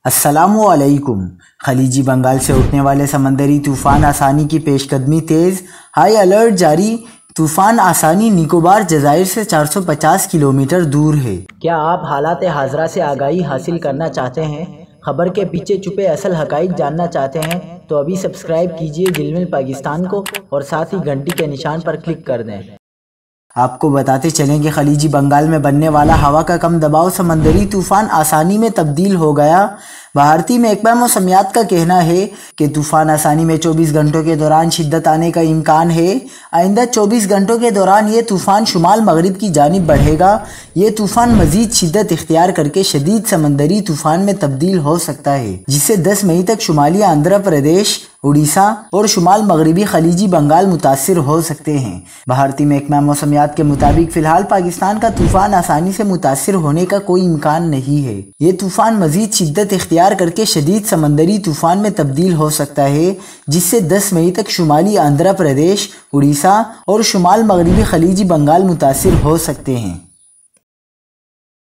السلام علیکم۔ خلیجی بنگال سے اٹھنے والے سمندری طوفان آسانی کی پیش قدمی تیز، ہائی الرٹ جاری۔ طوفان آسانی نیکوبار جزائر سے 450 کلومیٹر دور ہے۔ کیا آپ حالات حاضرہ سے آگاہی حاصل کرنا چاہتے ہیں؟ خبر کے پیچھے چھپے اصل حقائق جاننا چاہتے ہیں تو ابھی سبسکرائب کیجئے جلمل پاکستان کو اور ساتھ ہی گھنٹی کے نشان پر کلک کر دیں۔ آپ کو بتاتے چلیں کہ خلیجی بنگال میں بننے والا ہوا کا کم دباؤ سمندری طوفان آسانی میں تبدیل ہو گیا۔ بھارتی محکمہ موسمیات کا کہنا ہے کہ طوفان آسانی میں 24 گھنٹوں کے دوران شدت آنے کا امکان ہے۔ آئندہ 24 گھنٹوں کے دوران یہ طوفان شمال مغرب کی جانب بڑھے گا۔ یہ طوفان مزید شدت اختیار کر کے شدید سمندری طوفان میں تبدیل ہو سکتا ہے، جس سے 10 مئی تک شمالی آندھرا پردیش، اڑیسہ اور شمال مغربی خلیجی بنگال متاثر ہو سکتے ہیں۔ بھارتی محکمہ موسمیات کے مطابق فی الحال پاکستان کا طوفان آسانی سے متاثر ہونے کا کوئی امکان نہیں ہے۔ یہ طوفان مزید شدت اختیار کر کے شدید سمندری طوفان میں تبدیل ہو سکتا ہے، جس سے 10 مئی تک شمالی آندھرا پردیش، اڑیسہ اور شمال مغربی خلیجی بنگال متاثر ہو سکتے ہیں۔